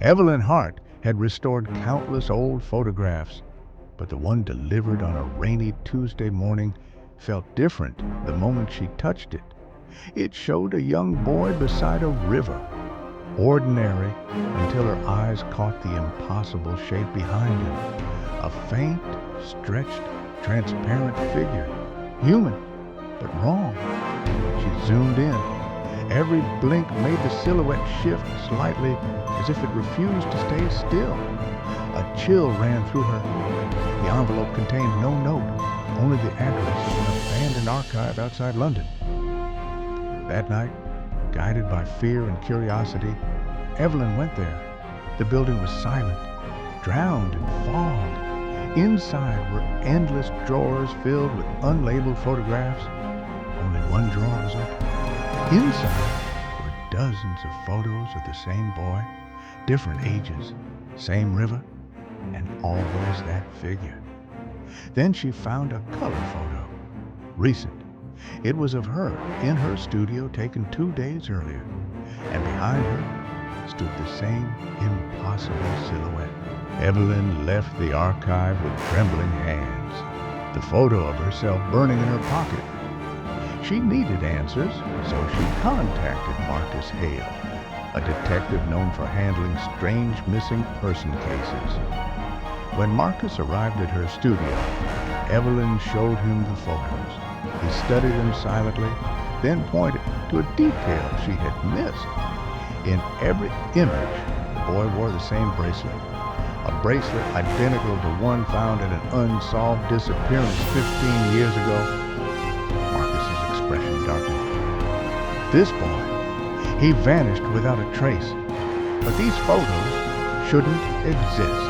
Evelyn Hart had restored countless old photographs, but the one delivered on a rainy Tuesday morning felt different the moment she touched it. It showed a young boy beside a river, ordinary until her eyes caught the impossible shape behind him. A faint, stretched, transparent figure. Human, but wrong. She zoomed in. Every blink made the silhouette shift slightly as if it refused to stay still. A chill ran through her. The envelope contained no note, only the address of an abandoned archive outside London. That night, guided by fear and curiosity, Evelyn went there. The building was silent, drowned in fog. Inside were endless drawers filled with unlabeled photographs. Only one drawer was open. Inside were dozens of photos of the same boy, different ages, same river, and always that figure. Then she found a color photo, recent. It was of her in her studio taken 2 days earlier, and behind her stood the same impossible silhouette. Evelyn left the archive with trembling hands, the photo of herself burning in her pocket. She needed answers, so she contacted Marcus Hale, a detective known for handling strange missing person cases. When Marcus arrived at her studio, Evelyn showed him the photos. He studied them silently, then pointed to a detail she had missed. In every image, the boy wore the same bracelet, a bracelet identical to one found at an unsolved disappearance 15 years ago. Marcus's expression darkened. This boy, he vanished without a trace, but these photos shouldn't exist.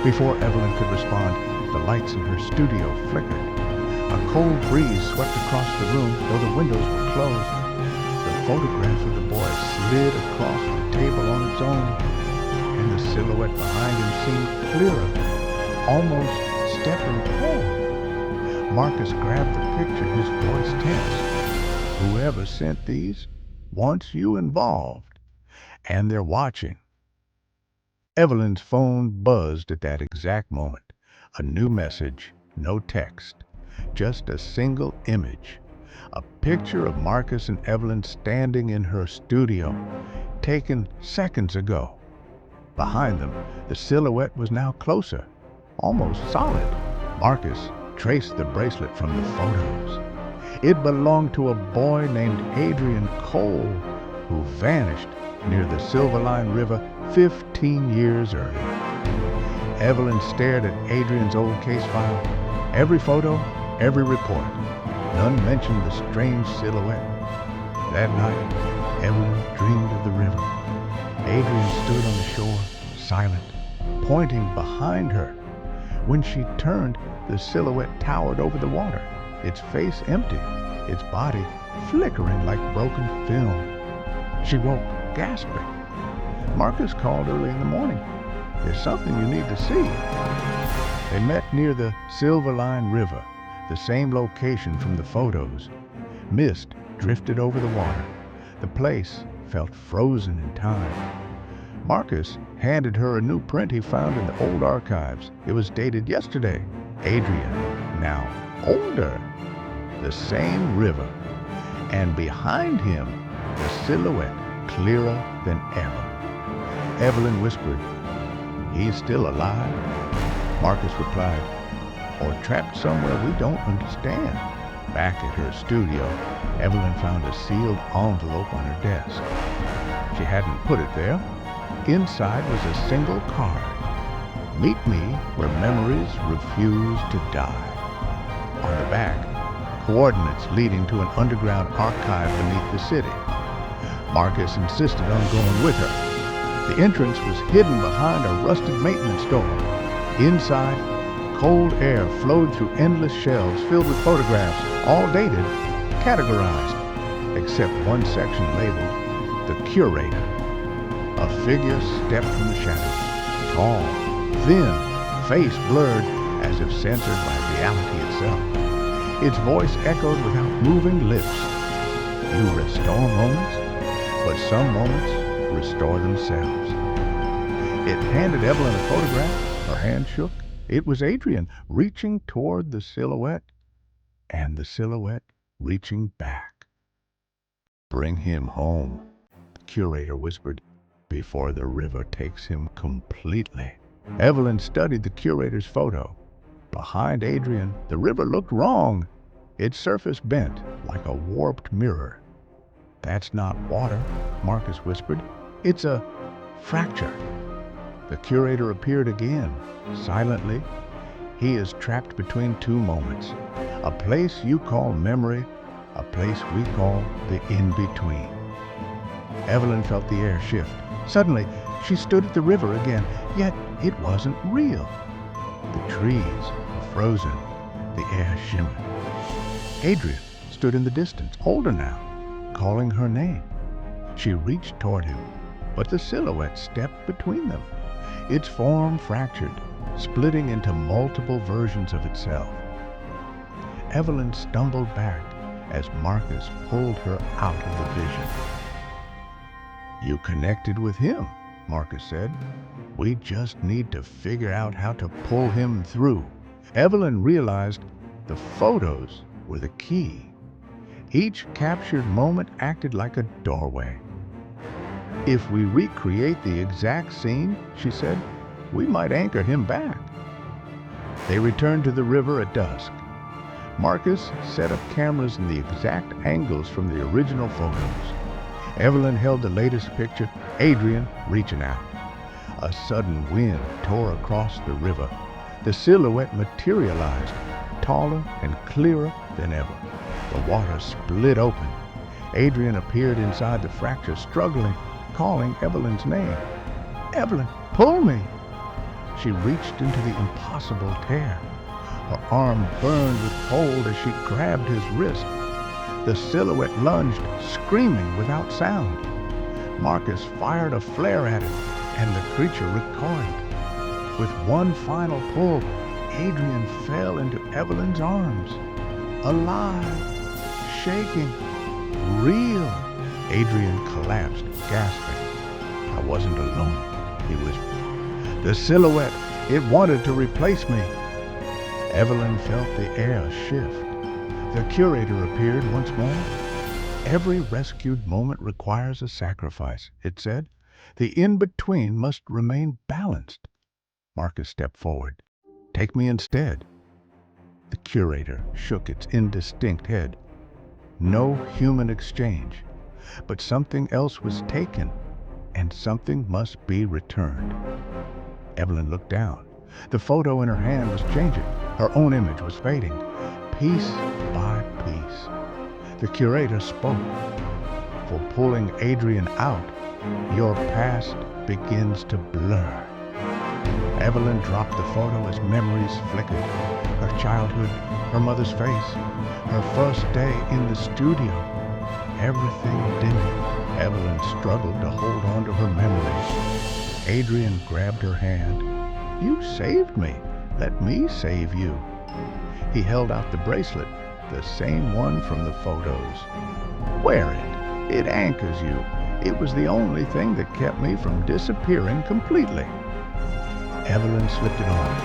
Before Evelyn could respond, the lights in her studio flickered. A cold breeze swept across the room, though the windows were closed. The photograph of the boy slid across the table on its own, and the silhouette behind him seemed clearer, almost stepping forward. Marcus grabbed the picture, his voice tense. Whoever sent these wants you involved, and they're watching. Evelyn's phone buzzed at that exact moment. A new message, no text, just a single image. A picture of Marcus and Evelyn standing in her studio, taken seconds ago. Behind them, the silhouette was now closer, almost solid. Marcus traced the bracelet from the photos. It belonged to a boy named Adrian Cole, who vanished near the Silverline River 15 years earlier. Evelyn stared at Adrian's old case file. Every photo, every report. None mentioned the strange silhouette. That night, Evelyn dreamed of the river. Adrian stood on the shore, silent, pointing behind her. When she turned, the silhouette towered over the water, its face empty, its body flickering like broken film. She woke, gasping. Marcus called early in the morning. There's something you need to see. They met near the Silverline River, the same location from the photos. Mist drifted over the water. The place felt frozen in time. Marcus handed her a new print he found in the old archives. It was dated yesterday. Adrian, now older. The same river. And behind him, the silhouette clearer than ever. Evelyn whispered, "He's still alive?" Marcus replied, "Or trapped somewhere we don't understand." Back at her studio, Evelyn found a sealed envelope on her desk. She hadn't put it there. Inside was a single card. "Meet me where memories refuse to die." On the back, coordinates leading to an underground archive beneath the city. Marcus insisted on going with her. The entrance was hidden behind a rusted maintenance door. Inside, cold air flowed through endless shelves filled with photographs, all dated, categorized, except one section labeled "The Curator." A figure stepped from the shadows, tall, thin, face blurred as if censored by reality itself. Its voice echoed without moving lips. "You restore moments, but some moments restore themselves." It handed Evelyn a photograph. Her hand shook. It was Adrian reaching toward the silhouette, and the silhouette reaching back. "Bring him home," the curator whispered, "before the river takes him completely." Evelyn studied the curator's photo. Behind Adrian, the river looked wrong. Its surface bent like a warped mirror. "That's not water," Marcus whispered. "It's a fracture." The curator appeared again, silently. "He is trapped between two moments. A place you call memory, a place we call the in-between." Evelyn felt the air shift. Suddenly, she stood at the river again, yet it wasn't real. The trees were frozen. The air shimmered. Adrian stood in the distance, older now, calling her name. She reached toward him, but the silhouette stepped between them. Its form fractured, splitting into multiple versions of itself. Evelyn stumbled back as Marcus pulled her out of the vision. "You connected with him," Marcus said. "We just need to figure out how to pull him through." Evelyn realized the photos were the key. Each captured moment acted like a doorway. "If we recreate the exact scene," she said, "we might anchor him back." They returned to the river at dusk. Marcus set up cameras in the exact angles from the original photos. Evelyn held the latest picture, Adrian reaching out. A sudden wind tore across the river. The silhouette materialized, taller and clearer than ever. The water split open. Adrian appeared inside the fracture, struggling, calling Evelyn's name. "Evelyn, pull me!" She reached into the impossible tear. Her arm burned with cold as she grabbed his wrist. The silhouette lunged, screaming without sound. Marcus fired a flare at it, and the creature recoiled. With one final pull, Adrian fell into Evelyn's arms. Alive, shaking, real. Adrian collapsed, gasping. "I wasn't alone," he whispered. "The silhouette, it wanted to replace me." Evelyn felt the air shift. The curator appeared once more. "Every rescued moment requires a sacrifice," it said. "The in-between must remain balanced." Marcus stepped forward. "Take me instead." The curator shook its indistinct head. No human exchange. But something else was taken, and something must be returned. Evelyn looked down. The photo in her hand was changing. Her own image was fading, piece by piece. The curator spoke. "For pulling Adrian out, your past begins to blur." Evelyn dropped the photo as memories flickered. Her childhood, her mother's face, her first day in the studio. Everything dimmed. Evelyn struggled to hold on to her memories. Adrian grabbed her hand. "You saved me. Let me save you." He held out the bracelet, the same one from the photos. "Wear it. It anchors you. It was the only thing that kept me from disappearing completely." Evelyn slipped it on.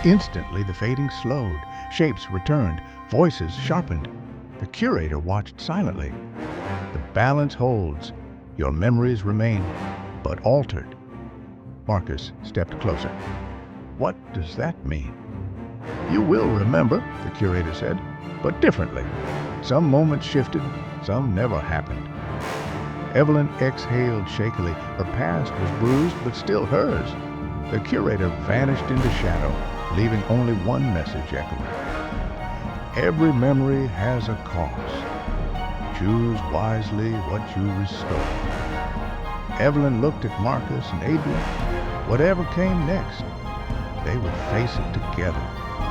Instantly, the fading slowed. Shapes returned. Voices sharpened. The curator watched silently. "The balance holds. Your memories remain, but altered." Marcus stepped closer. "What does that mean?" "You will remember," the curator said, "but differently. Some moments shifted, some never happened." Evelyn exhaled shakily. Her past was bruised, but still hers. The curator vanished into shadow, leaving only one message echoing. "Every memory has a cost. Choose wisely what you restore." Evelyn looked at Marcus and Adrian. Whatever came next, they would face it together.